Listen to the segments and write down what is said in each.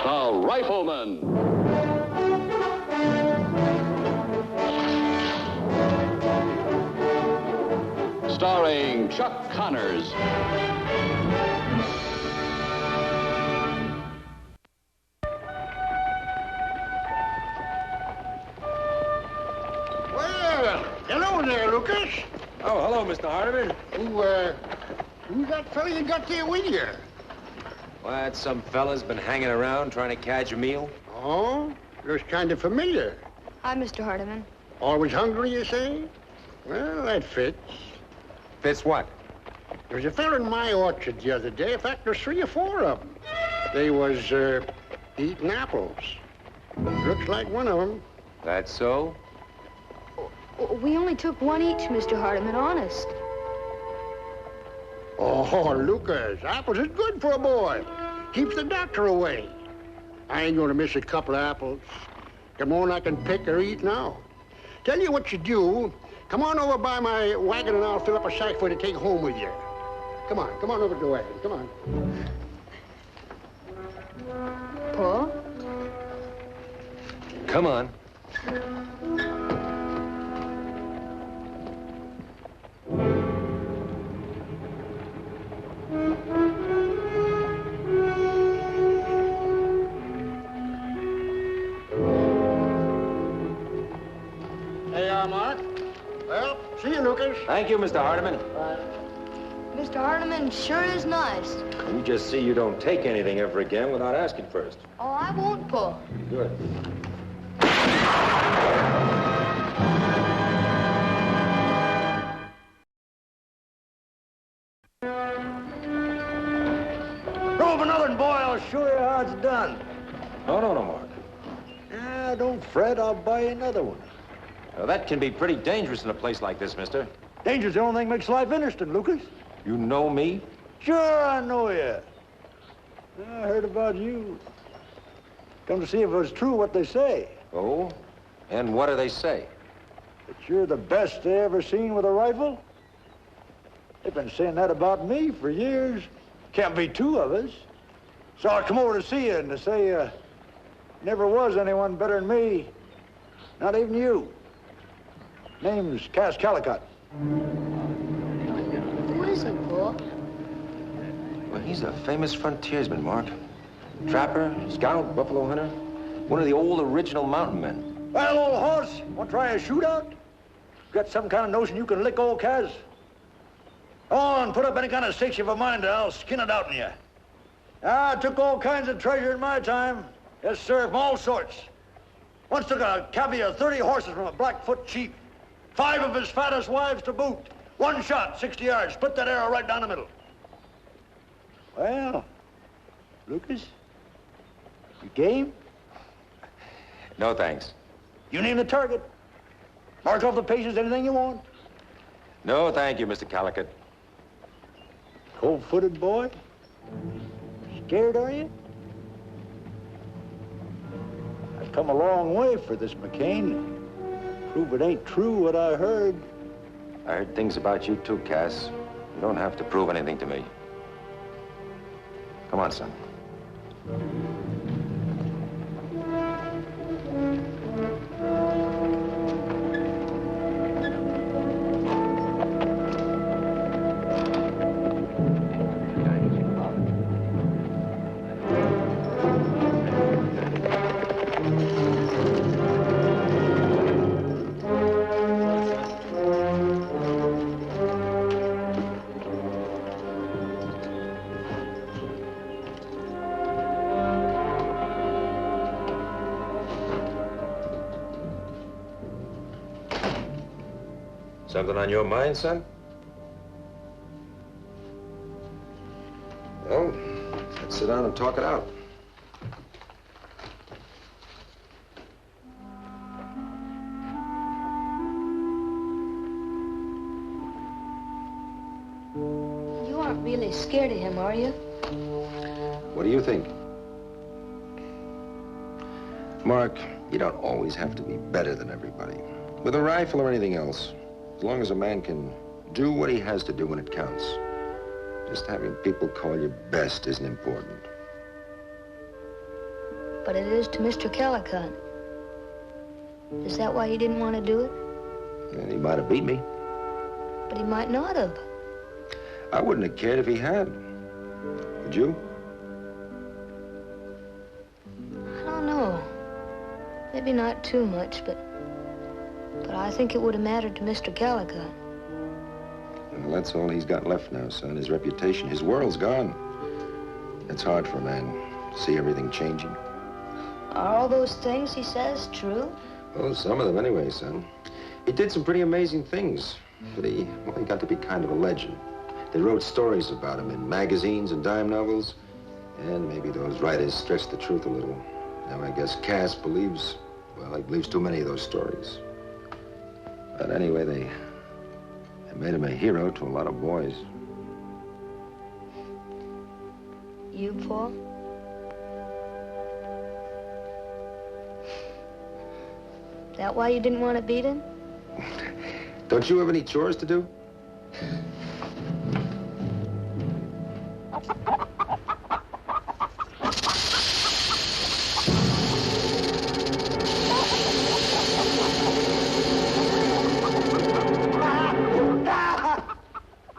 The Rifleman. Starring Chuck Connors. Well, hello there, Lucas. Oh, hello, Mr. Hardiman. Who's that fella you got there with you? Well, that's some fella's been hanging around trying to catch a meal. Oh, looks kind of familiar. Hi, Mr. Hardiman. Always hungry, you say? Well, that fits. Fits what? There was a fella in my orchard the other day. In fact, there's 3 or 4 of them. They was eating apples. Looks like one of them. That's so? We only took one each, Mr. Hardiman, honest. Oh, Lucas, apples is good for a boy. Keeps the doctor away. I ain't gonna miss a couple of apples. The more I can pick or eat now. Tell you what you do. Come on over by my wagon and I'll fill up a sack for you to take home with you. Come on over to the wagon, come on. Pa? Come on. There you are, Mark. Well, see you, Lucas. Thank you, Mr. Hardiman. Bye. Mr. Hardiman sure is nice. You just see you don't take anything ever again without asking first. Oh, I won't, Pa. Good. Throw up another one, boy. I'll show you how it's done. No, Mark. Don't fret. I'll buy you another one. Now, that can be pretty dangerous in a place like this, mister. Danger's the only thing makes life interesting, Lucas. You know me? Sure, I know you. I heard about you. Come to see if it was true what they say. Oh? And what do they say? That you're the best they ever seen with a rifle. They've been saying that about me for years. Can't be 2 of us. So I come over to see you and to say, never was anyone better than me. Not even you. Name's Cass Callicott. Who is he, Pa? Well, he's a famous frontiersman, Mark. Trapper, scout, buffalo hunter. One of the old original mountain men. Well, old horse, want to try a shootout? Got some kind of notion you can lick old Cass? Go on, put up any kind of stakes you've a mind to, I'll skin it out in you. I took all kinds of treasure in my time. Yes, sir, from all sorts. Once took a covey of 30 horses from a Blackfoot chief. 5 of his fattest wives to boot. 1 shot, 60 yards. Split that arrow right down the middle. Well, Lucas, you game? No, thanks. You name the target. Mark off the paces, anything you want. No, thank you, Mr. Callicott. Cold-footed boy? Scared, are you? I've come a long way for this, McCain. Prove it ain't true what I heard. I heard things about you too, Cass. You don't have to prove anything to me. Come on, son. Something on your mind, son? Well, let's sit down and talk it out. You aren't really scared of him, are you? What do you think? Mark, you don't always have to be better than everybody. With a rifle or anything else. As long as a man can do what he has to do when it counts. Just having people call you best isn't important. but it is to Mr. Callicott. Is that why he didn't want to do it? And he might have beat me. But he might not have. I wouldn't have cared if he had. Would you? I don't know. Maybe not too much, but I think it would have mattered to Mr. Callicott. Well, that's all he's got left now, son. His reputation. His world's gone. It's hard for a man to see everything changing. Are all those things he says true? Well, some of them anyway, son. He did some pretty amazing things, but he got to be kind of a legend. They wrote stories about him in magazines and dime novels, and maybe those writers stretched the truth a little. Now, I guess Cass believes, well, he believes too many of those stories. But anyway, they made him a hero to a lot of boys. You, Paul? That why you didn't want to beat him? Don't you have any chores to do?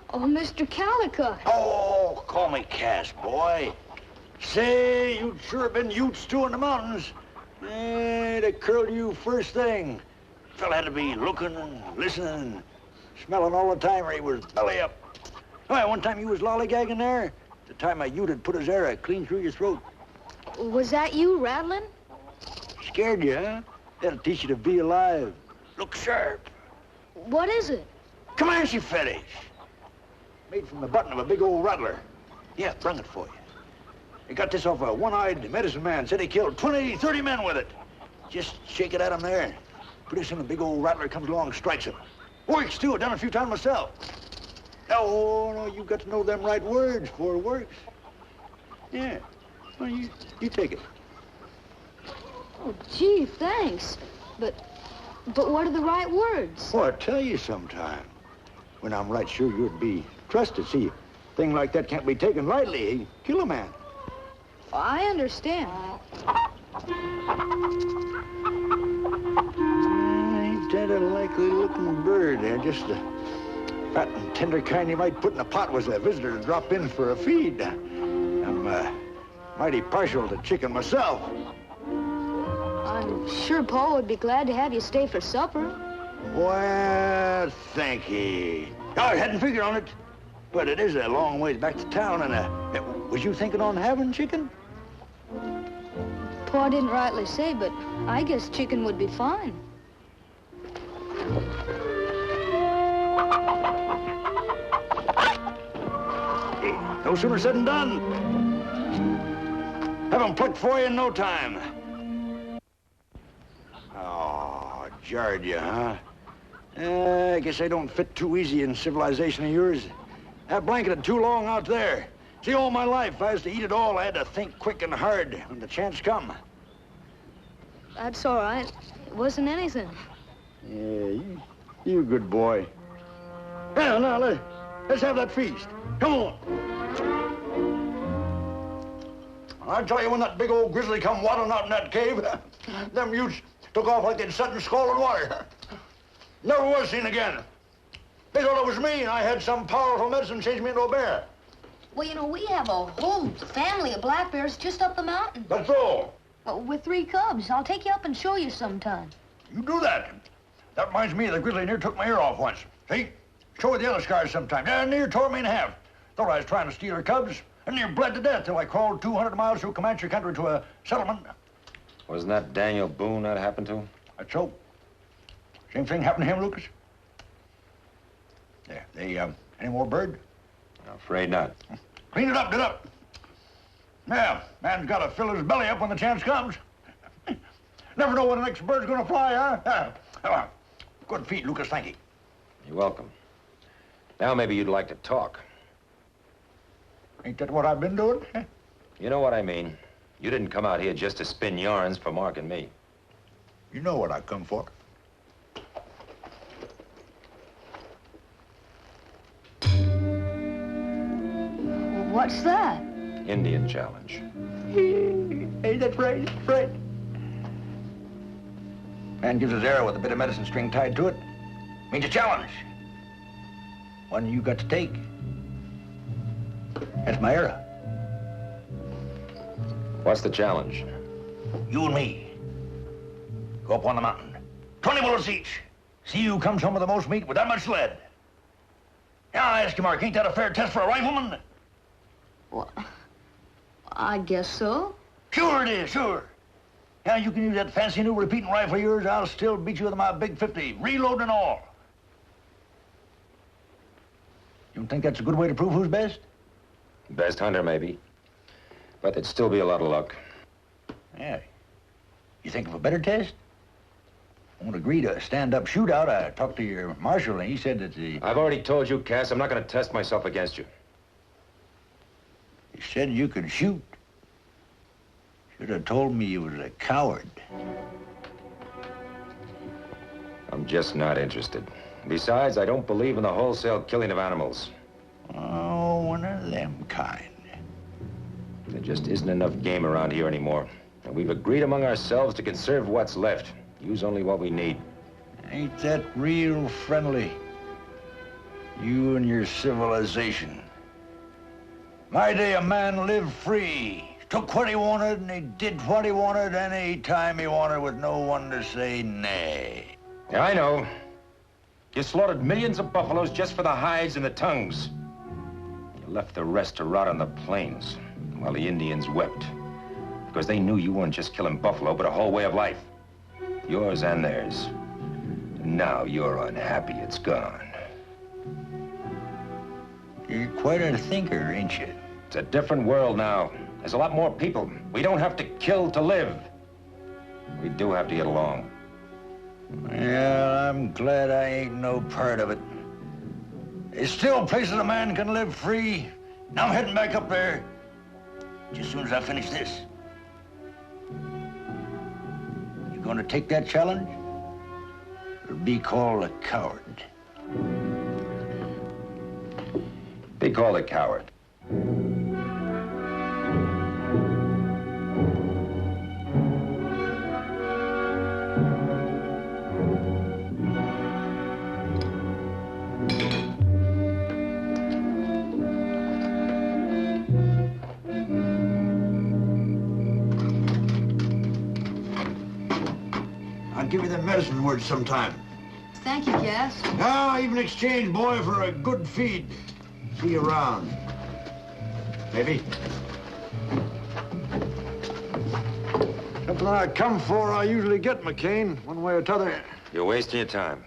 Oh, Mr. Callicott. Oh, call me Cass, boy. Say, you'd sure been Utes too in the mountains. They curled you first thing. Fella had to be looking and listening and smelling all the time or he was belly up. Oh, one time you was lollygagging there. The time a Ute had put his arrow clean through your throat. Was that you rattling? Scared you, huh? That'll teach you to be alive. Look sharp. What is it? Comanche fetish. Made from the button of a big old rattler. Yeah, bring it for you. They got this off a one-eyed medicine man. Said he killed 20, 30 men with it. Just shake it at him there. Pretty soon a big old rattler comes along and strikes him. Works, too. I've done it a few times myself. Oh, no, you've got to know them right words before it works. Yeah. Well, you take it. Oh, gee, thanks. But what are the right words? Well, I'll tell you sometime. When I'm right sure you'd be trusted. See, a thing like that can't be taken lightly. He'd kill a man. I understand. Ain't that a likely-looking bird? Just a fat and tender kind you might put in a pot was a visitor to drop in for a feed. I'm mighty partial to chicken myself. I'm sure Paul would be glad to have you stay for supper. Well, thank ye. I hadn't figured on it, but it is a long ways back to town, and was you thinking on having chicken? Pa didn't rightly say, but I guess chicken would be fine. No sooner said than done. Have 'em plucked for you in no time. Oh, jarred you, huh? I guess I don't fit too easy in civilization of yours. That blanketed too long out there. See, all my life, if I was to eat it all, I had to think quick and hard when the chance come. That's all right. It wasn't anything. Yeah, you good boy. Well, now, let's have that feast. Come on. I tell you, when that big old grizzly come waddling out in that cave, them Utes took off like they'd set in scalded water. Never was seen again. They thought it was me, and I had some powerful medicine change me into a bear. Well, you know, we have a whole family of black bears just up the mountain. That's all. Well, with 3 cubs. I'll take you up and show you sometime. You do that. That reminds me, the grizzly near took my ear off once. See? Show you the other scars sometime. Yeah, near tore me in half. Thought I was trying to steal her cubs, and near bled to death till I crawled 200 miles through Comanche country to a settlement. Wasn't that Daniel Boone that happened to? That's so. Same thing happened to him, Lucas? There, any more bird? I'm afraid not. Clean it up, get up. Yeah, man's got to fill his belly up when the chance comes. Never know when the next bird's going to fly, huh? Good feet, Lucas, thank you. You're welcome. Now maybe you'd like to talk. Ain't that what I've been doing? You know what I mean. You didn't come out here just to spin yarns for Mark and me. You know what I come for. What's that? Indian challenge. Hey, that's right, that's right. Man gives his arrow with a bit of medicine string tied to it. Means a challenge. One you got to take. That's my arrow. What's the challenge? You and me. Go up on the mountain. 20 bullets each. See who comes home with the most meat with that much lead. Now, I ask you, Mark, ain't that a fair test for a rifleman? Well, I guess so. Sure it is, sure. Now, you can use that fancy new repeating rifle of yours. I'll still beat you with my big 50, reload and all. You think that's a good way to prove who's best? Best hunter, maybe. But there'd still be a lot of luck. Yeah. You think of a better test? I won't agree to a stand-up shootout. I talked to your marshal, and he said that the... I've already told you, Cass, I'm not going to test myself against you. He said you could shoot. Should have told me you was a coward. I'm just not interested. Besides, I don't believe in the wholesale killing of animals. Oh, one of them kind. There just isn't enough game around here anymore. And we've agreed among ourselves to conserve what's left. Use only what we need. Ain't that real friendly? You and your civilization. My day, a man lived free. Took what he wanted, and he did what he wanted any time he wanted with no one to say nay. Yeah, I know. You slaughtered millions of buffaloes just for the hides and the tongues. You left the rest to rot on the plains while the Indians wept. Because they knew you weren't just killing buffalo, but a whole way of life. Yours and theirs. And now you're unhappy it's gone. You're quite a thinker, ain't you? It's a different world now. There's a lot more people. We don't have to kill to live. We do have to get along. Well, I'm glad I ain't no part of it. There's still places a man can live free. Now I'm heading back up there. Just as soon as I finish this. You gonna take that challenge? Or be called a coward? Be called a coward. I'll give you the medicine word sometime. Thank you, Cass. Now, even exchange, boy, for a good feed. See you around. Maybe. Something I come for, I usually get, McCain, one way or t'other. You're wasting your time.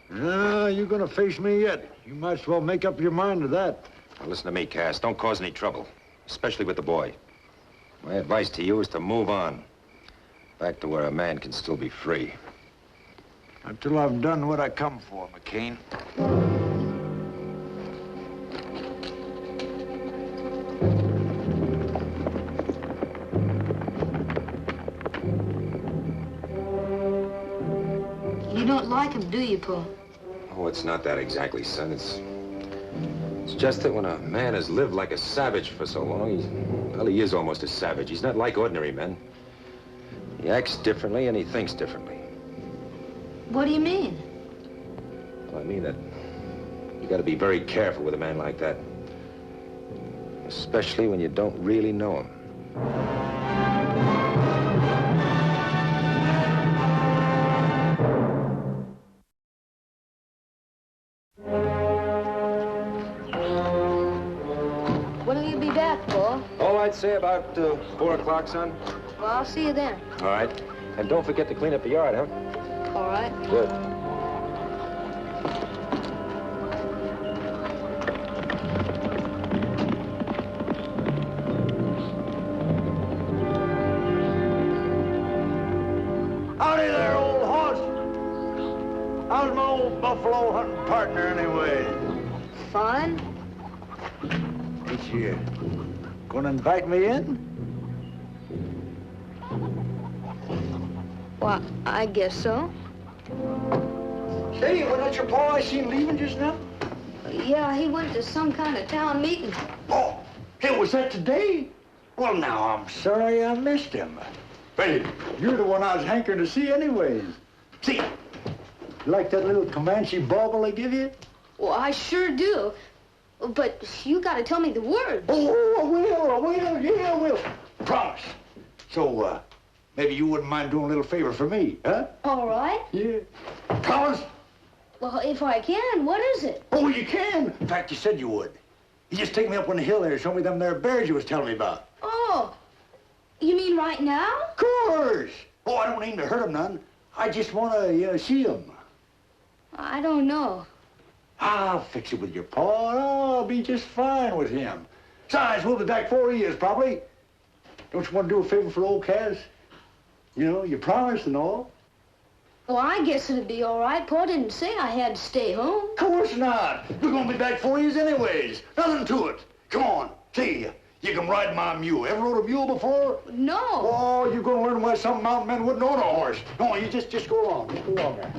You're gonna face me yet. You might as well make up your mind to that. Now listen to me, Cass. Don't cause any trouble, especially with the boy. My advice to you is to move on. Back to where a man can still be free. Until I've done what I come for, McCain. You don't like him, do you, Paul? Oh, it's not that exactly, son. It's just that when a man has lived like a savage for so long, he is almost a savage. He's not like ordinary men. He acts differently and he thinks differently. What do you mean? Well, I mean that you got to be very careful with a man like that. Especially when you don't really know him. When will you be back, Paul? Oh, I'd say about 4 o'clock, son. Well, I'll see you then. All right. And don't forget to clean up the yard, huh? All right. Good. Howdy there, old horse. How's my old buffalo hunting partner, anyway? Fine. Ain't you gonna invite me in? Well, I guess so. Say, wasn't that your paw I seen leaving just now? Yeah, he went to some kind of town meeting. Oh, hey, was that today? Well, now, I'm sorry I missed him. Hey, you're the one I was hankering to see anyways. See, you like that little Comanche bauble I give you? Well, I sure do. But you gotta tell me the words. Oh, I will. Promise. So, maybe you wouldn't mind doing a little favor for me, huh? All right. Yeah. Promise? Well, if I can, what is it? Oh, you can. In fact, you said you would. You just take me up on the hill there and show me them there bears you was telling me about. Oh, you mean right now? Of course. Oh, I don't aim to hurt them none. I just want to see them. I don't know. I'll fix it with your paw, and I'll be just fine with him. Besides, we'll be back 4 years, probably. Don't you want to do a favor for old Cass? You know, you promised and all. Well, I guess it'd be all right. Pa didn't say I had to stay home. Of course not. We're going to be back 4 years anyways. Nothing to it. Come on. See, you can ride my mule. Ever rode a mule before? No. Oh, you're going to learn why some mountain men wouldn't own a horse. No, you just go along. Just go along there.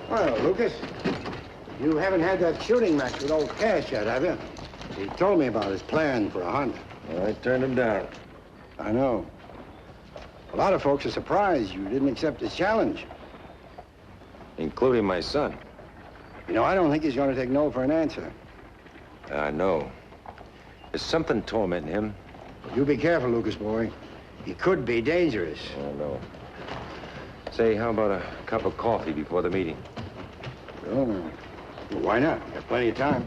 Well, Lucas, you haven't had that shooting match with old Cass yet, have you? He told me about his plan for a hunt. Well, I turned him down. I know. A lot of folks are surprised you didn't accept his challenge. Including my son. You know, I don't think he's going to take no for an answer. I know. There's something tormenting him. You be careful, Lucas, boy. He could be dangerous. I know. Say, how about a cup of coffee before the meeting? Oh, well, why not? Got plenty of time.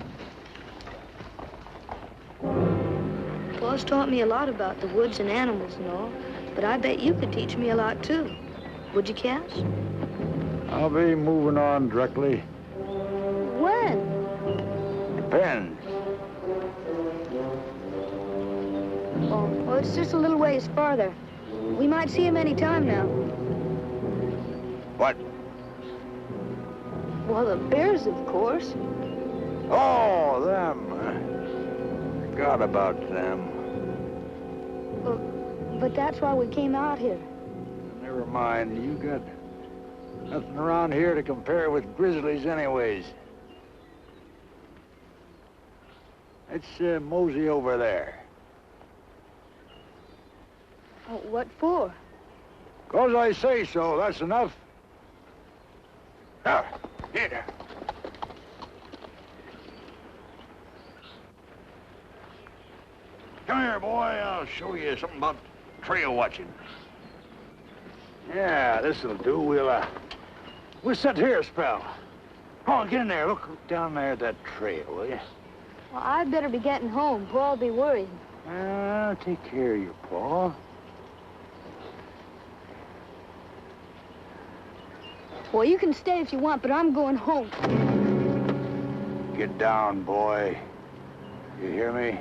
Pa's taught me a lot about the woods and animals and all, but I bet you could teach me a lot, too. Would you, Cass? I'll be moving on directly. When? Depends. Oh, well, it's just a little ways farther. We might see him any time now. What? Well, the bears, of course. Oh, them. Forgot about them. Well, but that's why we came out here. Never mind. You got nothing around here to compare with grizzlies anyways. Let's mosey over there. Oh, what for? 'Cause I say so, that's enough. Now, here. Come here, boy. I'll show you something about trail watching. Yeah, this'll do. We'll sit here a spell. Come on, get in there. Look down there at that trail, will you? Well, I'd better be getting home. Pa'll be worried. Take care of your paw. Well, you can stay if you want, but I'm going home. Get down, boy. You hear me?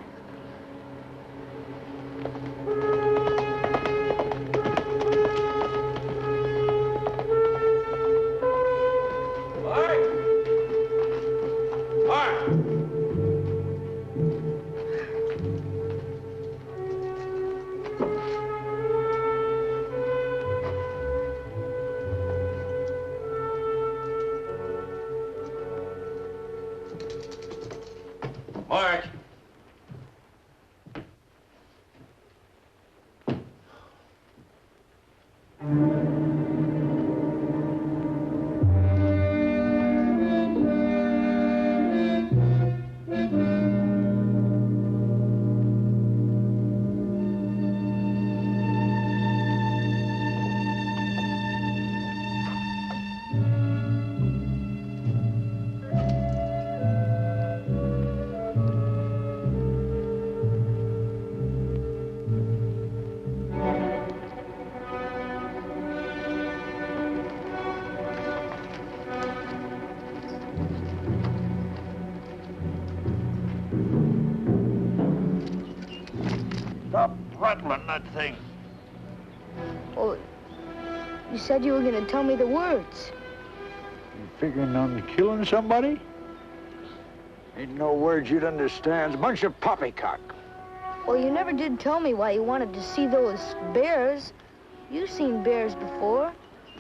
Mark! Stop rattling that thing. Oh, you said you were going to tell me the words. You figuring on killing somebody? Ain't no words you'd understand. It's a bunch of poppycock. Well, you never did tell me why you wanted to see those bears. You've seen bears before.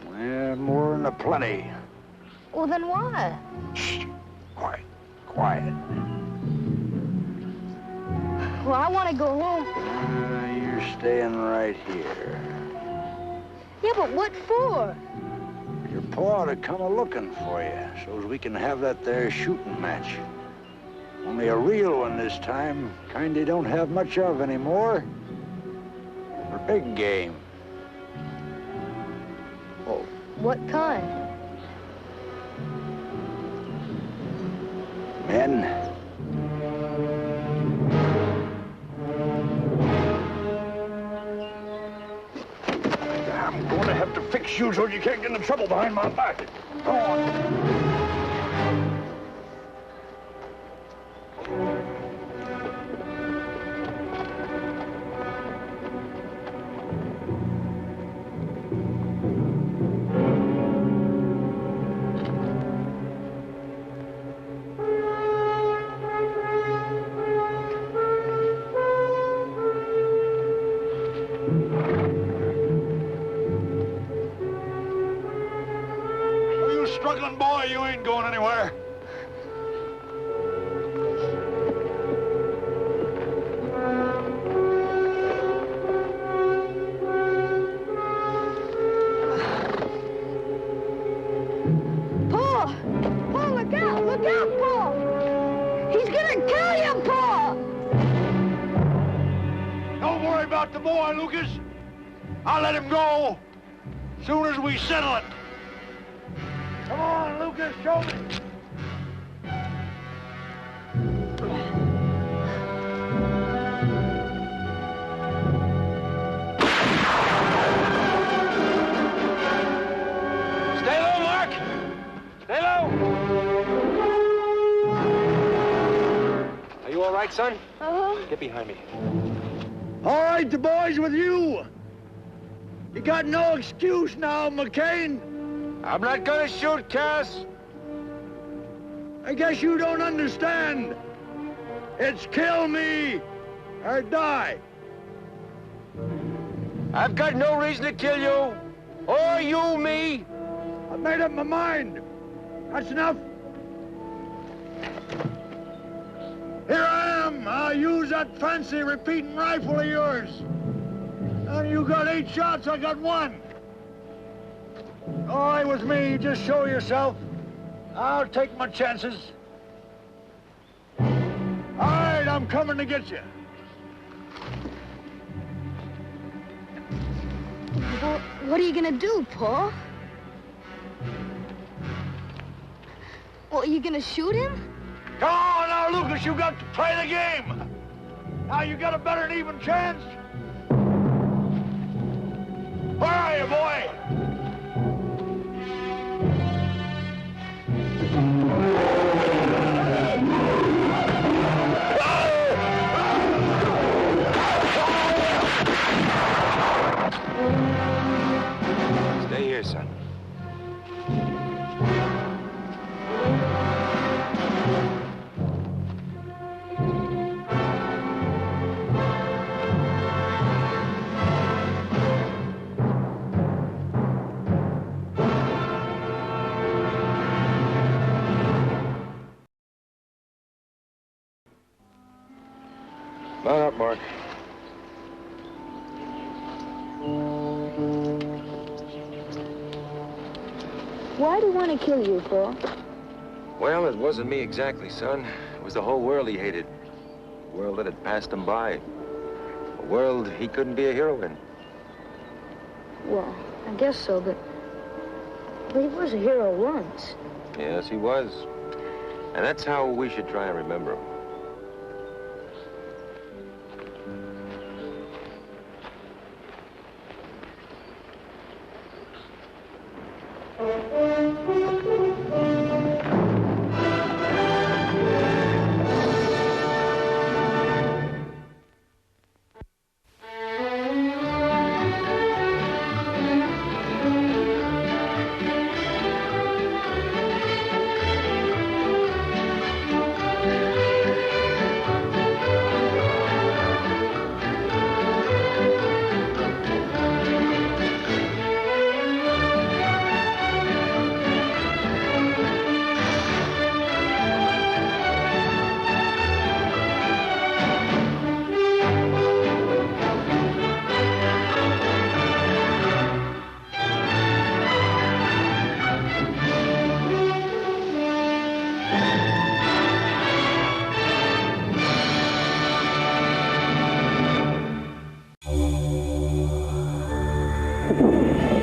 Well, more than aplenty. Well, then why? Shh. Quiet. Quiet. Well, I want to go home. You're staying right here. Yeah, but what for? Your pa to come a-looking for you, so's we can have that there shooting match. Only a real one this time, kind they don't have much of anymore. For big game. Well, what kind? Men. I'm going to have to fix you so you can't get into trouble behind my back. Go on. Struggling boy, you ain't going anywhere. Paul! Paul, look out! Look out, Paul! He's gonna kill you, Paul! Don't worry about the boy, Lucas. I'll let him go as soon as we settle it. Come on, Lucas, show me. Stay low, Mark. Stay low. Are you all right, son? Uh-huh. Get behind me. All right, the boy's with you. You got no excuse now, McCain. I'm not gonna shoot, Cass. I guess you don't understand. It's kill me or die. I've got no reason to kill you. Or you me. I've made up my mind. That's enough. Here I am. I'll use that fancy repeating rifle of yours. And you got 8 shots, I got 1. All right with me, just show yourself. I'll take my chances. All right, I'm coming to get you. Well, what are you gonna do, Paul? Well, are you gonna shoot him? Come on now, Lucas, you got to play the game. Now you got a better than even chance. Where are you, boy? Stay here, son. Mount up, Mark. Why do you want to kill you, Paul? Well, it wasn't me exactly, son. It was the whole world he hated. A world that had passed him by. A world he couldn't be a hero in. Well, I guess so, but he was a hero once. Yes, he was. And that's how we should try and remember him. Rifleman.